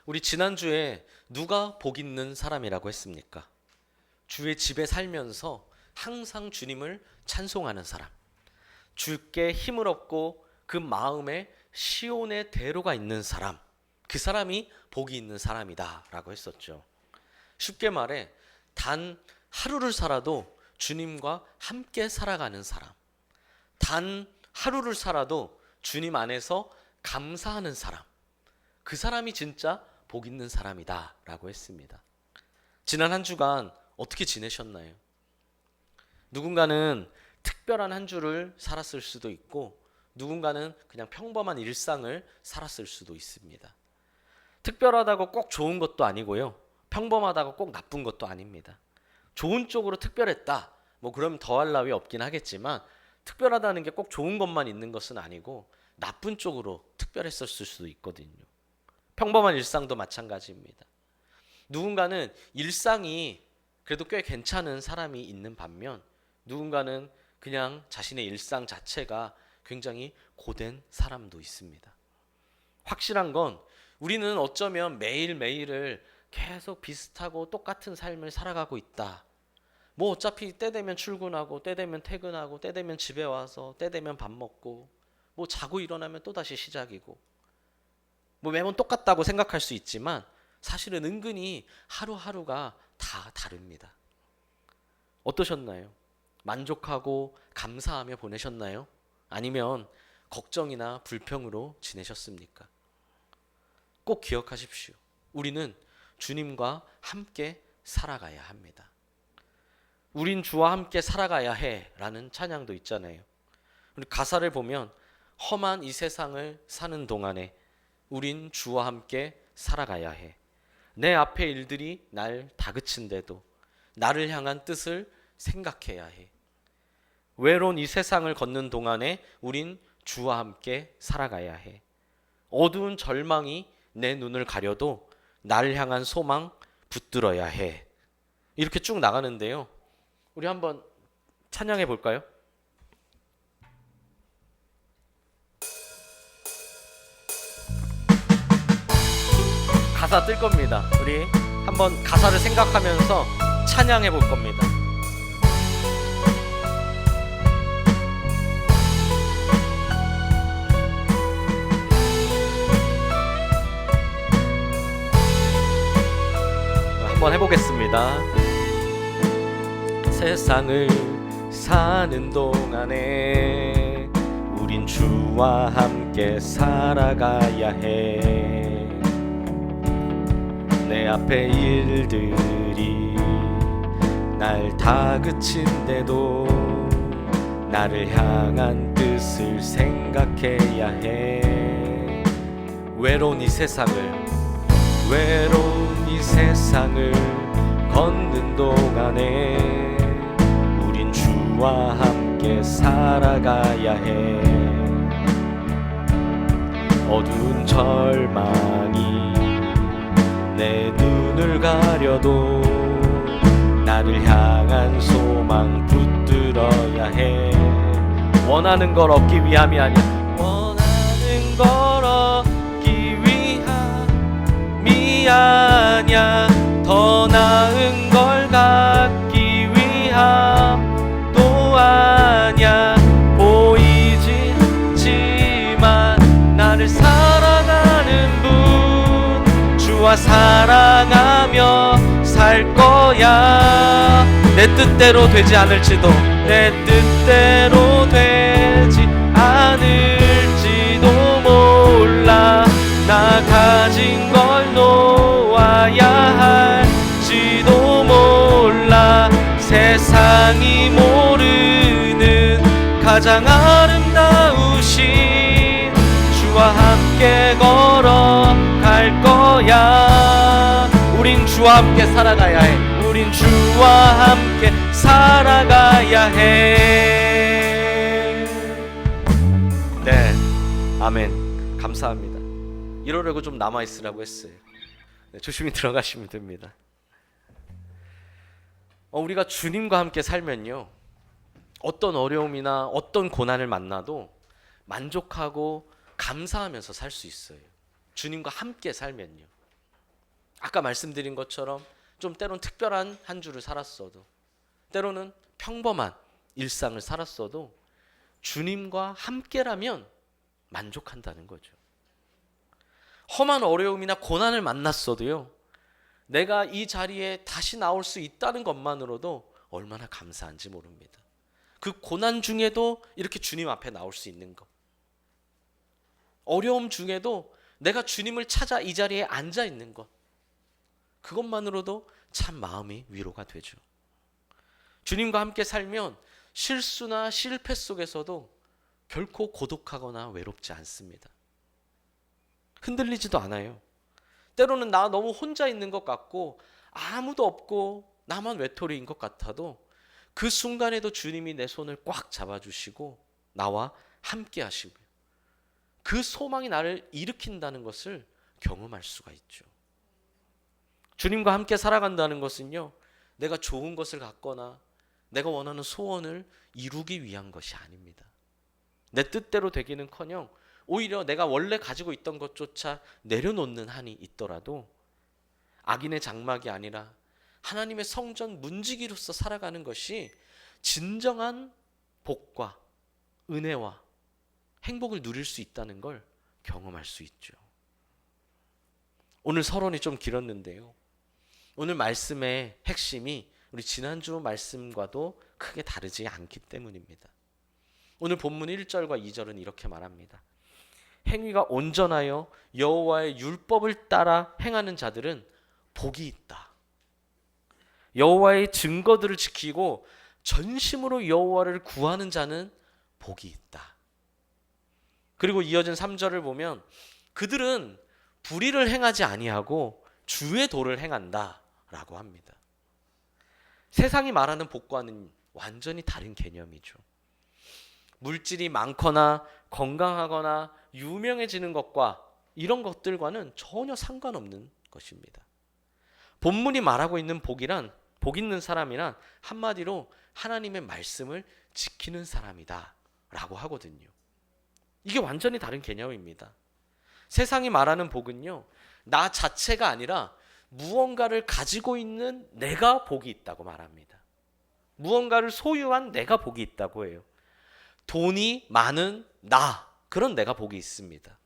우리 지난주에 누가 복 있는 사람이라고 했습니까? 주의 집에 살면서 항상 주님을 찬송하는 사람, 주께 힘을 얻고 그 마음에 시온의 대로가 있는 사람, 그 사람이 복이 있는 사람이다 라고 했었죠. 쉽게 말해 단 하루를 살아도 주님과 함께 살아가는 사람, 단 하루를 살아도 주님 안에서 감사하는 사람, 그 사람이 진짜 복 있는 사람이다 라고 했습니다. 지난 한 주간 어떻게 지내셨나요? 누군가는 특별한 한 주를 살았을 수도 있고, 누군가는 그냥 평범한 일상을 살았을 수도 있습니다. 특별하다고 꼭 좋은 것도 아니고요, 평범하다고 꼭 나쁜 것도 아닙니다. 좋은 쪽으로 특별했다, 그러면 더할 나위 없긴 하겠지만, 특별하다는 게 꼭 좋은 것만 있는 것은 아니고 나쁜 쪽으로 특별했을 수도 있거든요. 평범한 일상도 마찬가지입니다. 누군가는 일상이 그래도 꽤 괜찮은 사람이 있는 반면, 누군가는 그냥 자신의 일상 자체가 굉장히 고된 사람도 있습니다. 확실한 건 우리는 어쩌면 매일매일을 계속 비슷하고 똑같은 삶을 살아가고 있다. 어차피 때 되면 출근하고, 때 되면 퇴근하고, 때 되면 집에 와서, 때 되면 밥 먹고, 자고 일어나면 또다시 시작이고, 매번 똑같다고 생각할 수 있지만 사실은 은근히 하루하루가 다 다릅니다. 어떠셨나요? 만족하고 감사하며 보내셨나요? 아니면 걱정이나 불평으로 지내셨습니까? 꼭 기억하십시오. 우리는 주님과 함께 살아가야 합니다. 우린 주와 함께 살아가야 해 라는 찬양도 있잖아요. 우리 가사를 보면 험한 이 세상을 사는 동안에 우린 주와 함께 살아가야 해. 내 앞의 일들이 날 다그친데도 나를 향한 뜻을 생각해야 해. 외로운 이 세상을 걷는 동안에 우린 주와 함께 살아가야 해. 어두운 절망이 내 눈을 가려도 나를 향한 소망 붙들어야 해. 이렇게 쭉 나가는데요. 우리 한번 찬양해 볼까요? 가사 뜰 겁니다. 우리 한번 가사를 생각하면서 찬양해 볼 겁니다. 한번 해보겠습니다. 세상을 사는 동안에 우린 주와 함께 살아가야 해. 내 앞의 일들이 날 다그친데도 나를 향한 뜻을 생각해야 해. 외로운 이 세상을 걷는 동안에 우린 주와 함께 살아가야 해. 어두운 절망이 내 눈을 가려도 나를 향한 소망 붙들어야 해. 원하는 걸 얻기 위함이 아니야. 원하는 걸 얻기 위함이 아니야. 더 나은 걸 갖기 위함도 아니야. 보이지만 나를 사랑하는 분, 주와 사랑하며 살 거야. 내 뜻대로 되지 않을지도, 내 뜻대로 되지 않을지도 몰라. 나 가진 걸 놓아야 할지도 몰라. 세상이 모르는 가장 아름다우신 주와 함께 걸어갈 거야. 우린 주와 함께 살아가야 해. 우린 주와 함께 살아가야 해. 네, 아멘. 감사합니다. 이러려고 좀 남아있으라고 했어요. 네, 조심히 들어가시면 됩니다. 우리가 주님과 함께 살면요, 어떤 어려움이나 어떤 고난을 만나도 만족하고 감사하면서 살 수 있어요. 주님과 함께 살면요. 아까 말씀드린 것처럼 좀 때론 특별한 한 주를 살았어도, 때로는 평범한 일상을 살았어도 주님과 함께라면 만족한다는 거죠. 험한 어려움이나 고난을 만났어도요, 내가 이 자리에 다시 나올 수 있다는 것만으로도 얼마나 감사한지 모릅니다. 그 고난 중에도 이렇게 주님 앞에 나올 수 있는 것, 어려움 중에도 내가 주님을 찾아 이 자리에 앉아 있는 것, 그것만으로도 참 마음이 위로가 되죠. 주님과 함께 살면 실수나 실패 속에서도 결코 고독하거나 외롭지 않습니다. 흔들리지도 않아요. 때로는 나 너무 혼자 있는 것 같고 아무도 없고 나만 외톨이인 것 같아도 그 순간에도 주님이 내 손을 꽉 잡아주시고 나와 함께 하시고요, 그 소망이 나를 일으킨다는 것을 경험할 수가 있죠. 주님과 함께 살아간다는 것은요, 내가 좋은 것을 갖거나 내가 원하는 소원을 이루기 위한 것이 아닙니다. 내 뜻대로 되기는커녕 오히려 내가 원래 가지고 있던 것조차 내려놓는 한이 있더라도 악인의 장막이 아니라 하나님의 성전 문지기로서 살아가는 것이 진정한 복과 은혜와 행복을 누릴 수 있다는 걸 경험할 수 있죠. 오늘 서론이 좀 길었는데요, 오늘 말씀의 핵심이 우리 지난주 말씀과도 크게 다르지 않기 때문입니다. 오늘 본문 1절과 2절은 이렇게 말합니다. 행위가 온전하여 여호와의 율법을 따라 행하는 자들은 복이 있다. 여호와의 증거들을 지키고 전심으로 여호와를 구하는 자는 복이 있다. 그리고 이어진 3절을 보면 그들은 불의를 행하지 아니하고 주의 도를 행한다 라고 합니다. 세상이 말하는 복과는 완전히 다른 개념이죠. 물질이 많거나 건강하거나 유명해지는 것과 이런 것들과는 전혀 상관없는 것입니다. 본문이 말하고 있는 복이란, 복 있는 사람이란 한마디로 하나님의 말씀을 지키는 사람이다 라고 하거든요. 이게 완전히 다른 개념입니다. 세상이 말하는 복은요, 나 자체가 아니라 무언가를 가지고 있는 내가 복이 있다고 말합니다. 무언가를 소유한 내가 복이 있다고 해요. 돈이 많은 나, 그런 내가 복이 있습니다.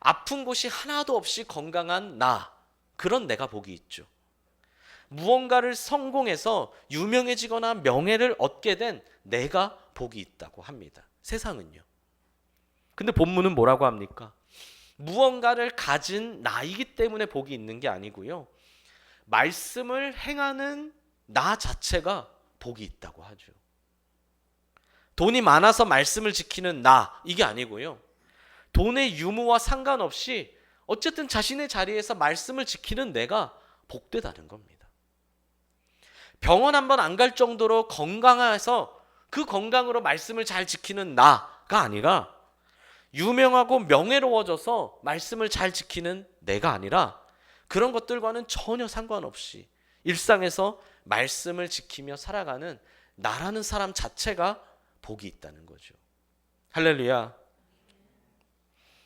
아픈 곳이 하나도 없이 건강한 나, 그런 내가 복이 있죠. 무언가를 성공해서 유명해지거나 명예를 얻게 된 내가 복이 있다고 합니다. 세상은요. 근데 본문은 뭐라고 합니까? 무언가를 가진 나이기 때문에 복이 있는 게 아니고요, 말씀을 행하는 나 자체가 복이 있다고 하죠. 돈이 많아서 말씀을 지키는 나, 이게 아니고요, 돈의 유무와 상관없이 어쨌든 자신의 자리에서 말씀을 지키는 내가 복되다는 겁니다. 병원 한번 안 갈 정도로 건강해서 그 건강으로 말씀을 잘 지키는 나가 아니라, 유명하고 명예로워져서 말씀을 잘 지키는 내가 아니라, 그런 것들과는 전혀 상관없이 일상에서 말씀을 지키며 살아가는 나라는 사람 자체가 복이 있다는 거죠. 할렐루야.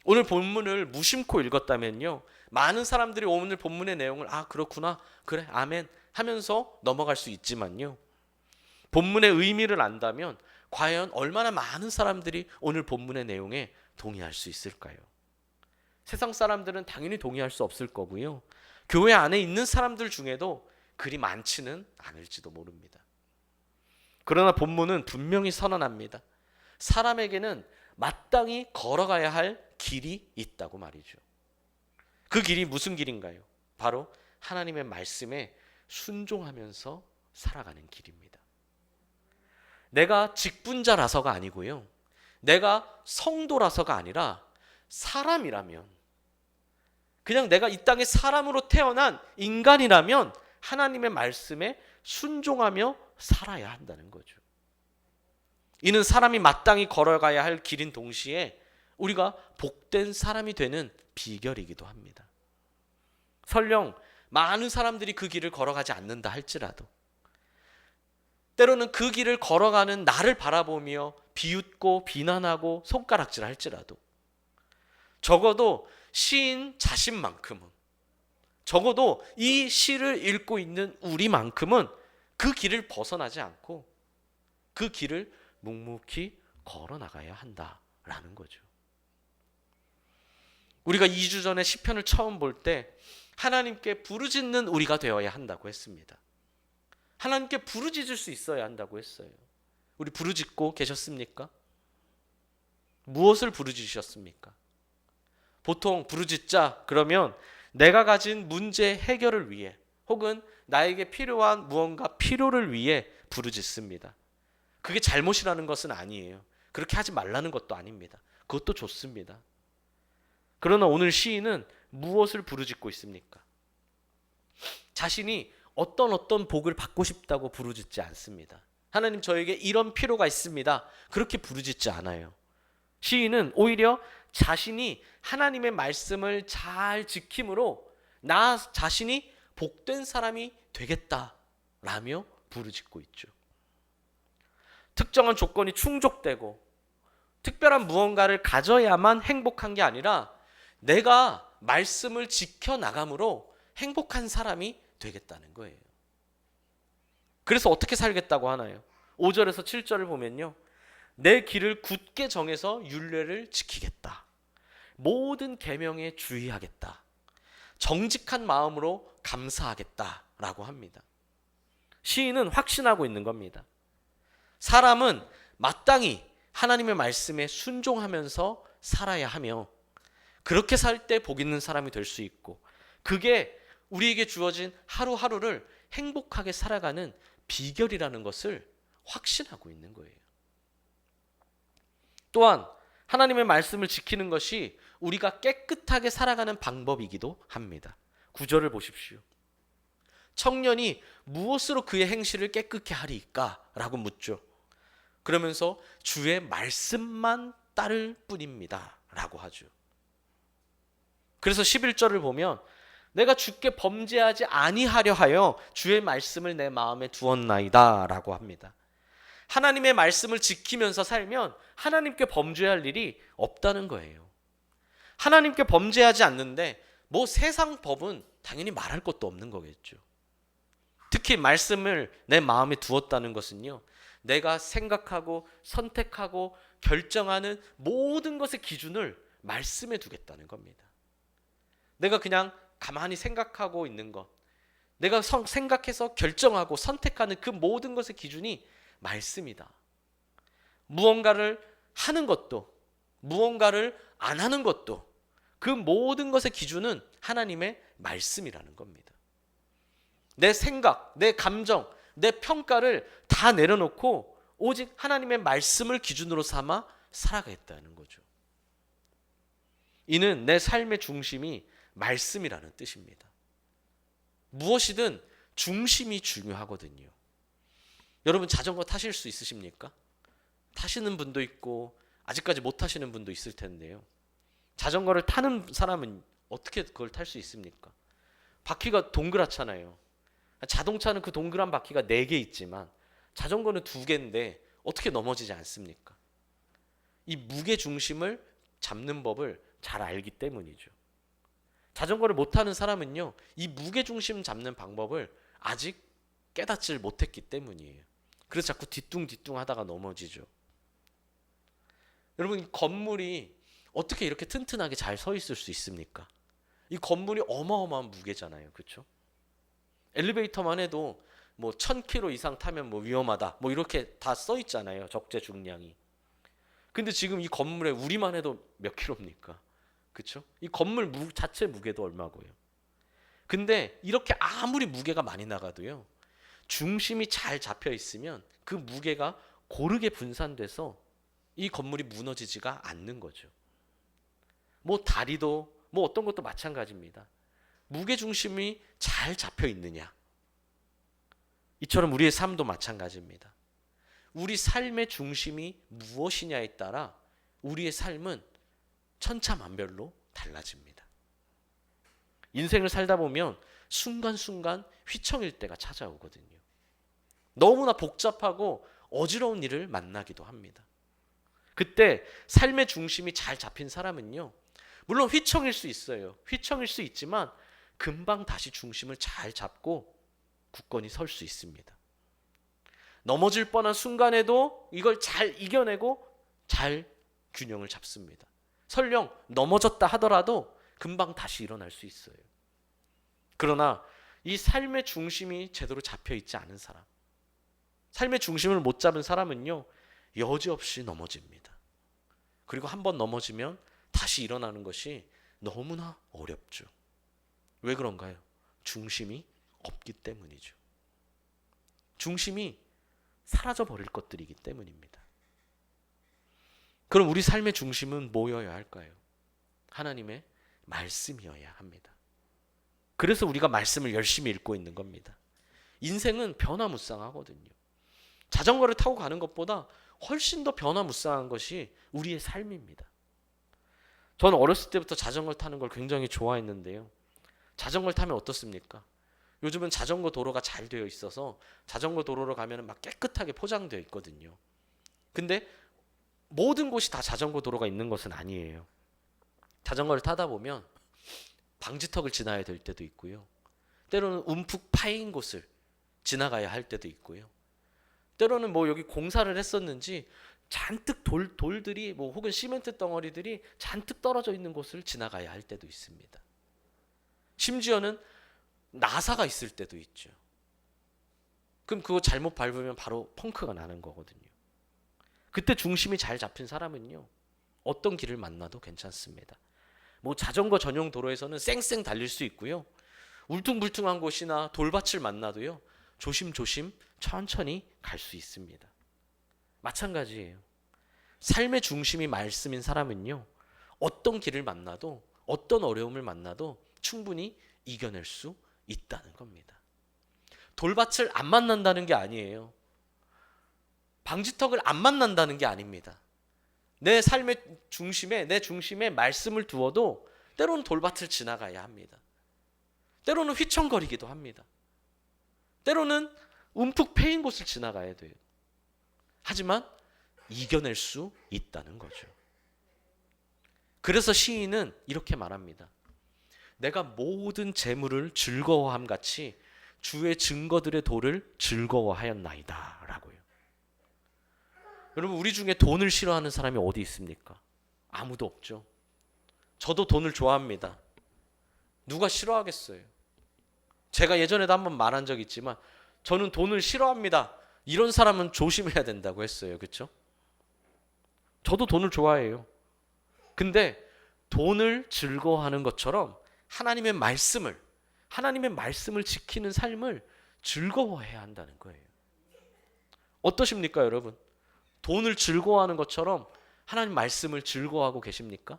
오늘 본문을 무심코 읽었다면요, 많은 사람들이 오늘 본문의 내용을 그렇구나, 그래, 아멘 하면서 넘어갈 수 있지만요, 본문의 의미를 안다면 과연 얼마나 많은 사람들이 오늘 본문의 내용에 동의할 수 있을까요? 세상 사람들은 당연히 동의할 수 없을 거고요, 교회 안에 있는 사람들 중에도 그리 많지는 않을지도 모릅니다. 그러나 본문은 분명히 선언합니다. 사람에게는 마땅히 걸어가야 할 길이 있다고 말이죠. 그 길이 무슨 길인가요? 바로 하나님의 말씀에 순종하면서 살아가는 길입니다. 내가 직분자라서가 아니고요, 내가 성도라서가 아니라 사람이라면, 그냥 내가 이 땅에 사람으로 태어난 인간이라면 하나님의 말씀에 순종하며 살아야 한다는 거죠. 이는 사람이 마땅히 걸어가야 할 길인 동시에 우리가 복된 사람이 되는 비결이기도 합니다. 설령 많은 사람들이 그 길을 걸어가지 않는다 할지라도, 때로는 그 길을 걸어가는 나를 바라보며 비웃고 비난하고 손가락질 할지라도, 적어도 시인 자신만큼은, 적어도 이 시를 읽고 있는 우리만큼은 그 길을 벗어나지 않고 그 길을 묵묵히 걸어 나가야 한다라는 거죠. 우리가 2주 전에 시편을 처음 볼 때 하나님께 부르짖는 우리가 되어야 한다고 했습니다. 하나님께 부르짖을 수 있어야 한다고 했어요. 우리 부르짖고 계셨습니까? 무엇을 부르짖으셨습니까? 보통 부르짖자 그러면 내가 가진 문제 해결을 위해 혹은 나에게 필요한 무언가 필요를 위해 부르짖습니다. 그게 잘못이라는 것은 아니에요. 그렇게 하지 말라는 것도 아닙니다. 그것도 좋습니다. 그러나 오늘 시인은 무엇을 부르짖고 있습니까? 자신이 어떤 복을 받고 싶다고 부르짖지 않습니다. 하나님 저에게 이런 필요가 있습니다. 그렇게 부르짖지 않아요. 시인은 오히려 자신이 하나님의 말씀을 잘 지킴으로 나 자신이 복된 사람이 되겠다라며 부르짖고 있죠. 특정한 조건이 충족되고 특별한 무언가를 가져야만 행복한 게 아니라 내가 말씀을 지켜나감으로 행복한 사람이 되겠다는 거예요. 그래서 어떻게 살겠다고 하나요? 5절에서 7절을 보면요. 내 길을 굳게 정해서 율례를 지키겠다. 모든 계명에 주의하겠다. 정직한 마음으로 감사하겠다라고 합니다. 시인은 확신하고 있는 겁니다. 사람은 마땅히 하나님의 말씀에 순종하면서 살아야 하며 그렇게 살 때 복 있는 사람이 될 수 있고 그게 우리에게 주어진 하루하루를 행복하게 살아가는 비결이라는 것을 확신하고 있는 거예요. 또한 하나님의 말씀을 지키는 것이 우리가 깨끗하게 살아가는 방법이기도 합니다. 9절을 보십시오. 청년이 무엇으로 그의 행실을 깨끗게 하리까? 라고 묻죠. 그러면서 주의 말씀만 따를 뿐입니다. 라고 하죠. 그래서 11절을 보면 내가 주께 범죄하지 아니하려 하여 주의 말씀을 내 마음에 두었나이다 라고 합니다. 하나님의 말씀을 지키면서 살면 하나님께 범죄할 일이 없다는 거예요. 하나님께 범죄하지 않는데 뭐 세상 법은 당연히 말할 것도 없는 거겠죠. 특히 말씀을 내 마음에 두었다는 것은요. 내가 생각하고 선택하고 결정하는 모든 것의 기준을 말씀에 두겠다는 겁니다. 내가 그냥 가만히 생각하고 있는 것, 내가 생각해서 결정하고 선택하는 그 모든 것의 기준이 말씀이다. 무언가를 하는 것도 무언가를 안 하는 것도 그 모든 것의 기준은 하나님의 말씀이라는 겁니다. 내 생각, 내 감정, 내 평가를 다 내려놓고 오직 하나님의 말씀을 기준으로 삼아 살아가겠다는 거죠. 이는 내 삶의 중심이 말씀이라는 뜻입니다. 무엇이든 중심이 중요하거든요. 여러분 자전거 타실 수 있으십니까? 타시는 분도 있고 아직까지 못 타시는 분도 있을 텐데요. 자전거를 타는 사람은 어떻게 그걸 탈 수 있습니까? 바퀴가 동그랗잖아요. 자동차는 그 동그란 바퀴가 4개 있지만 자전거는 2개인데 어떻게 넘어지지 않습니까? 이 무게 중심을 잡는 법을 잘 알기 때문이죠. 자전거를 못 타는 사람은요, 이 무게 중심 잡는 방법을 아직 깨닫지를 못했기 때문이에요. 그래서 자꾸 뒤뚱뒤뚱 하다가 넘어지죠. 여러분, 이 건물이 어떻게 이렇게 튼튼하게 잘 서 있을 수 있습니까? 이 건물이 어마어마한 무게잖아요. 그렇죠? 엘리베이터만 해도 뭐 1000km 이상 타면 뭐 위험하다. 뭐 이렇게 다 써 있잖아요. 적재 중량이. 근데 지금 이 건물에 우리만 해도 몇 킬로입니까? 그렇죠? 이 건물 자체 무게도 얼마고요. 근데 이렇게 아무리 무게가 많이 나가도요. 중심이 잘 잡혀 있으면 그 무게가 고르게 분산돼서 이 건물이 무너지지가 않는 거죠. 뭐 다리도 뭐 어떤 것도 마찬가지입니다. 무게 중심이 잘 잡혀 있느냐. 이처럼 우리의 삶도 마찬가지입니다. 우리 삶의 중심이 무엇이냐에 따라 우리의 삶은 천차만별로 달라집니다. 인생을 살다 보면 순간순간 휘청일 때가 찾아오거든요. 너무나 복잡하고 어지러운 일을 만나기도 합니다. 그때 삶의 중심이 잘 잡힌 사람은요, 물론 휘청일 수 있어요. 휘청일 수 있지만 금방 다시 중심을 잘 잡고 굳건히 설 수 있습니다. 넘어질 뻔한 순간에도 이걸 잘 이겨내고 잘 균형을 잡습니다. 설령 넘어졌다 하더라도 금방 다시 일어날 수 있어요. 그러나 이 삶의 중심이 제대로 잡혀 있지 않은 사람, 삶의 중심을 못 잡은 사람은요, 여지없이 넘어집니다. 그리고 한번 넘어지면 다시 일어나는 것이 너무나 어렵죠. 왜 그런가요? 중심이 없기 때문이죠. 중심이 사라져 버릴 것들이기 때문입니다. 그럼 우리 삶의 중심은 뭐여야 할까요? 하나님의 말씀이어야 합니다. 그래서 우리가 말씀을 열심히 읽고 있는 겁니다. 인생은 변화무쌍하거든요. 자전거를 타고 가는 것보다 훨씬 더 변화무쌍한 것이 우리의 삶입니다. 저는 어렸을 때부터 자전거를 타는 걸 굉장히 좋아했는데요. 자전거를 타면 어떻습니까? 요즘은 자전거 도로가 잘 되어 있어서 자전거 도로로 가면 막 깨끗하게 포장되어 있거든요. 근데 모든 곳이 다 자전거 도로가 있는 것은 아니에요. 자전거를 타다 보면 방지턱을 지나야 될 때도 있고요. 때로는 움푹 파인 곳을 지나가야 할 때도 있고요. 때로는 뭐 여기 공사를 했었는지 잔뜩 돌들이 뭐 혹은 시멘트 덩어리들이 잔뜩 떨어져 있는 곳을 지나가야 할 때도 있습니다. 심지어는 나사가 있을 때도 있죠. 그럼 그거 잘못 밟으면 바로 펑크가 나는 거거든요. 그때 중심이 잘 잡힌 사람은요, 어떤 길을 만나도 괜찮습니다. 뭐 자전거 전용 도로에서는 쌩쌩 달릴 수 있고요. 울퉁불퉁한 곳이나 돌밭을 만나도요, 조심조심 천천히 갈 수 있습니다. 마찬가지예요. 삶의 중심이 말씀인 사람은요, 어떤 길을 만나도 어떤 어려움을 만나도 충분히 이겨낼 수 있다는 겁니다. 돌밭을 안 만난다는 게 아니에요. 방지턱을 안 만난다는 게 아닙니다. 내 삶의 중심에, 내 중심에 말씀을 두어도 때로는 돌밭을 지나가야 합니다. 때로는 휘청거리기도 합니다. 때로는 움푹 패인 곳을 지나가야 돼요. 하지만 이겨낼 수 있다는 거죠. 그래서 시인은 이렇게 말합니다. 내가 모든 재물을 즐거워함 같이 주의 증거들의 도를 즐거워하였나이다 라고요. 여러분, 우리 중에 돈을 싫어하는 사람이 어디 있습니까? 아무도 없죠. 저도 돈을 좋아합니다. 누가 싫어하겠어요? 제가 예전에도 한번 말한 적 있지만 저는 돈을 싫어합니다. 이런 사람은 조심해야 된다고 했어요. 그렇죠? 저도 돈을 좋아해요. 근데 돈을 즐거워하는 것처럼 하나님의 말씀을 지키는 삶을 즐거워해야 한다는 거예요. 어떠십니까, 여러분? 돈을 즐거워하는 것처럼 하나님 말씀을 즐거워하고 계십니까?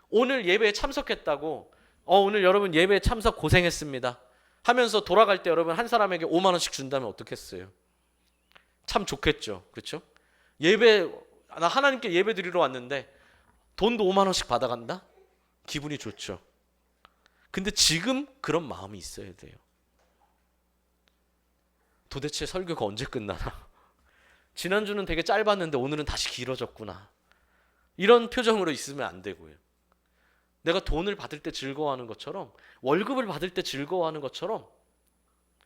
오늘 예배에 참석했다고 오늘 여러분 예배에 참석 고생했습니다 하면서 돌아갈 때 여러분 한 사람에게 5만 원씩 준다면 어떻겠어요? 참 좋겠죠. 그렇죠? 나 하나님께 예배 드리러 왔는데 돈도 5만 원씩 받아간다? 기분이 좋죠. 근데 지금 그런 마음이 있어야 돼요. 도대체 설교가 언제 끝나나? 지난주는 되게 짧았는데 오늘은 다시 길어졌구나. 이런 표정으로 있으면 안 되고요. 내가 돈을 받을 때 즐거워하는 것처럼, 월급을 받을 때 즐거워하는 것처럼,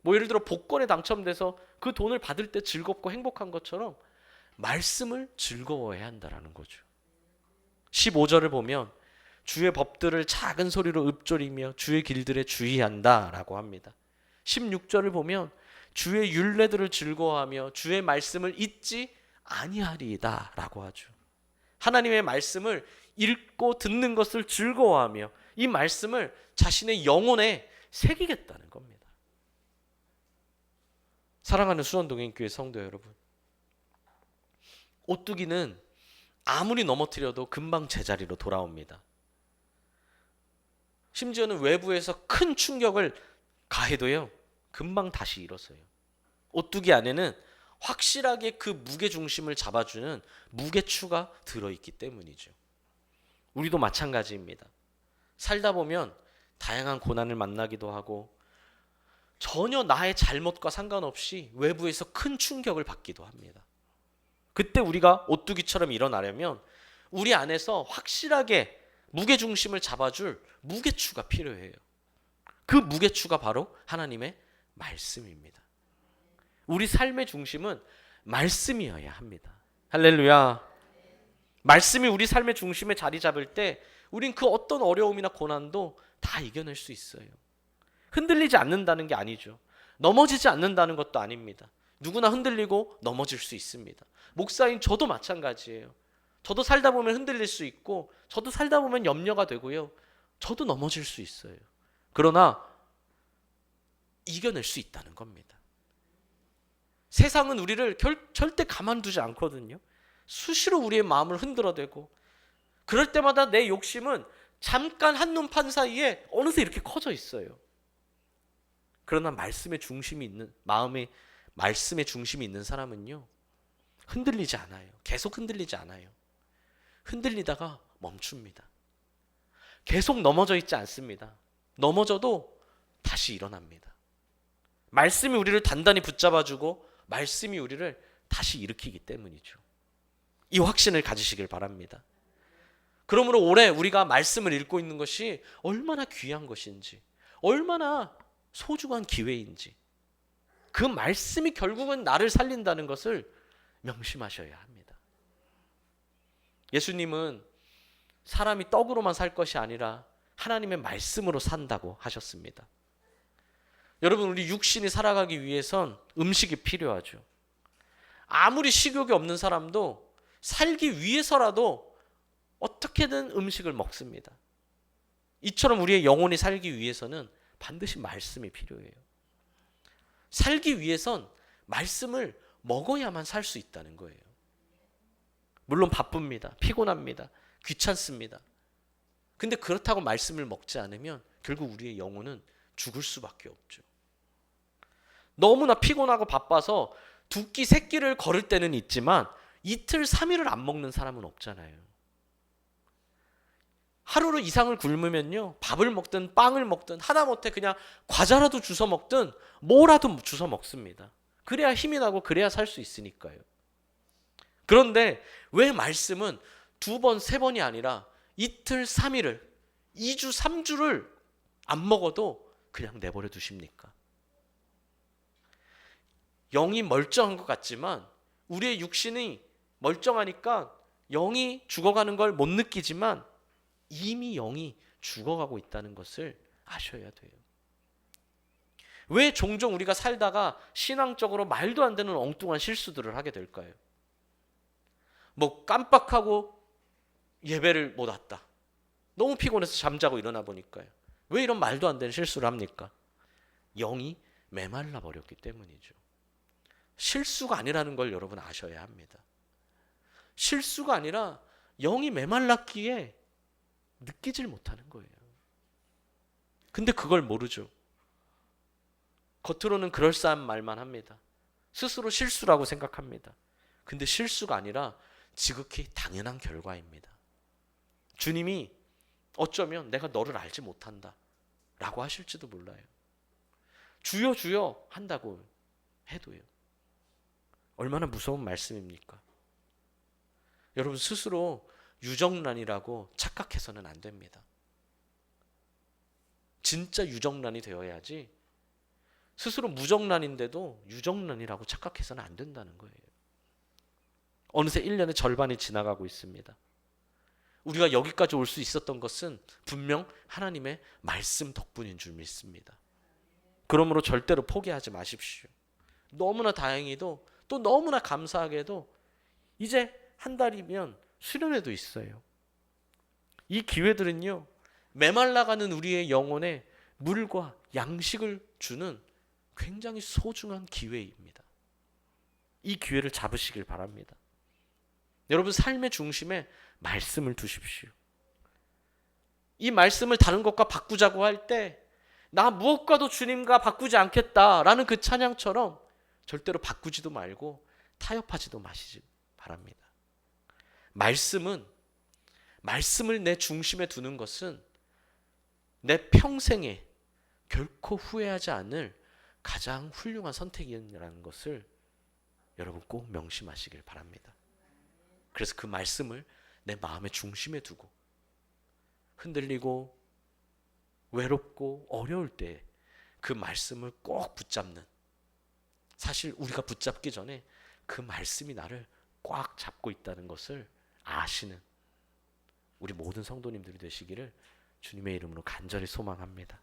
뭐 예를 들어 복권에 당첨돼서 그 돈을 받을 때 즐겁고 행복한 것처럼 말씀을 즐거워해야 한다는 거죠. 15절을 보면 주의 법들을 작은 소리로 읊조리며 주의 길들에 주의한다 라고 합니다. 16절을 보면 주의 율례들을 즐거워하며 주의 말씀을 잊지 아니하리이다 라고 하죠. 하나님의 말씀을 읽고 듣는 것을 즐거워하며 이 말씀을 자신의 영혼에 새기겠다는 겁니다. 사랑하는 수원동행교회 성도 여러분, 오뚜기는 아무리 넘어뜨려도 금방 제자리로 돌아옵니다. 심지어는 외부에서 큰 충격을 가해도요, 금방 다시 일어서요. 오뚜기 안에는 확실하게 그 무게중심을 잡아주는 무게추가 들어있기 때문이죠. 우리도 마찬가지입니다. 살다 보면 다양한 고난을 만나기도 하고 전혀 나의 잘못과 상관없이 외부에서 큰 충격을 받기도 합니다. 그때 우리가 오뚜기처럼 일어나려면 우리 안에서 확실하게 무게중심을 잡아줄 무게추가 필요해요. 그 무게추가 바로 하나님의 말씀입니다. 우리 삶의 중심은 말씀이어야 합니다. 할렐루야. 말씀이 우리 삶의 중심에 자리 잡을 때 우린 그 어떤 어려움이나 고난도 다 이겨낼 수 있어요. 흔들리지 않는다는 게 아니죠. 넘어지지 않는다는 것도 아닙니다. 누구나 흔들리고 넘어질 수 있습니다. 목사인 저도 마찬가지예요. 저도 살다 보면 흔들릴 수 있고, 저도 살다 보면 염려가 되고요. 저도 넘어질 수 있어요. 그러나 이겨낼 수 있다는 겁니다. 세상은 우리를 절대 가만두지 않거든요. 수시로 우리의 마음을 흔들어대고, 그럴 때마다 내 욕심은 잠깐 한눈판 사이에 어느새 이렇게 커져 있어요. 그러나 말씀의 중심이 있는, 마음의 말씀의 중심이 있는 사람은요, 흔들리지 않아요. 계속 흔들리지 않아요. 흔들리다가 멈춥니다. 계속 넘어져 있지 않습니다. 넘어져도 다시 일어납니다. 말씀이 우리를 단단히 붙잡아주고 말씀이 우리를 다시 일으키기 때문이죠. 이 확신을 가지시길 바랍니다. 그러므로 올해 우리가 말씀을 읽고 있는 것이 얼마나 귀한 것인지, 얼마나 소중한 기회인지, 그 말씀이 결국은 나를 살린다는 것을 명심하셔야 합니다. 예수님은 사람이 떡으로만 살 것이 아니라 하나님의 말씀으로 산다고 하셨습니다. 여러분, 우리 육신이 살아가기 위해선 음식이 필요하죠. 아무리 식욕이 없는 사람도 살기 위해서라도 어떻게든 음식을 먹습니다. 이처럼 우리의 영혼이 살기 위해서는 반드시 말씀이 필요해요. 살기 위해선 말씀을 먹어야만 살 수 있다는 거예요. 물론 바쁩니다. 피곤합니다. 귀찮습니다. 근데 그렇다고 말씀을 먹지 않으면 결국 우리의 영혼은 죽을 수밖에 없죠. 너무나 피곤하고 바빠서 두 끼, 세 끼를 걸을 때는 있지만 이틀, 3일을 안 먹는 사람은 없잖아요. 하루를 이상을 굶으면요, 밥을 먹든 빵을 먹든 하다못해 그냥 과자라도 주워 먹든 뭐라도 주워 먹습니다. 그래야 힘이 나고 그래야 살 수 있으니까요. 그런데 왜 말씀은 2번, 3번이 아니라 이틀, 3일을, 2주, 3주를 안 먹어도 그냥 내버려 두십니까? 영이 멀쩡한 것 같지만, 우리의 육신이 멀쩡하니까 영이 죽어가는 걸 못 느끼지만 이미 영이 죽어가고 있다는 것을 아셔야 돼요. 왜 종종 우리가 살다가 신앙적으로 말도 안 되는 엉뚱한 실수들을 하게 될까요? 뭐 깜빡하고 예배를 못 왔다. 너무 피곤해서 잠자고 일어나 보니까요. 왜 이런 말도 안 되는 실수를 합니까? 영이 메말라 버렸기 때문이죠. 실수가 아니라는 걸 여러분 아셔야 합니다. 실수가 아니라 영이 메말랐기에 느끼질 못하는 거예요. 근데 그걸 모르죠. 겉으로는 그럴싸한 말만 합니다. 스스로 실수라고 생각합니다. 근데 실수가 아니라 지극히 당연한 결과입니다. 주님이 어쩌면 내가 너를 알지 못한다 라고 하실지도 몰라요. 주여 주여 한다고 해도요. 얼마나 무서운 말씀입니까? 여러분, 스스로 유정란이라고 착각해서는 안 됩니다. 진짜 유정란이 되어야지, 스스로 무정란인데도 유정란이라고 착각해서는 안 된다는 거예요. 어느새 1년의 절반이 지나가고 있습니다. 우리가 여기까지 올 수 있었던 것은 분명 하나님의 말씀 덕분인 줄 믿습니다. 그러므로 절대로 포기하지 마십시오. 너무나 다행히도, 또 너무나 감사하게도 이제 한 달이면 수련회도 있어요. 이 기회들은요, 메말라가는 우리의 영혼에 물과 양식을 주는 굉장히 소중한 기회입니다. 이 기회를 잡으시길 바랍니다. 여러분, 삶의 중심에 말씀을 두십시오. 이 말씀을 다른 것과 바꾸자고 할 때 나 무엇과도 주님과 바꾸지 않겠다라는 그 찬양처럼 절대로 바꾸지도 말고 타협하지도 마시기 바랍니다. 말씀을 내 중심에 두는 것은 내 평생에 결코 후회하지 않을 가장 훌륭한 선택이라는 것을 여러분 꼭 명심하시길 바랍니다. 그래서 그 말씀을 내 마음의 중심에 두고, 흔들리고 외롭고 어려울 때 그 말씀을 꼭 붙잡는, 사실 우리가 붙잡기 전에 그 말씀이 나를 꽉 잡고 있다는 것을 아시는 우리 모든 성도님들이 되시기를 주님의 이름으로 간절히 소망합니다.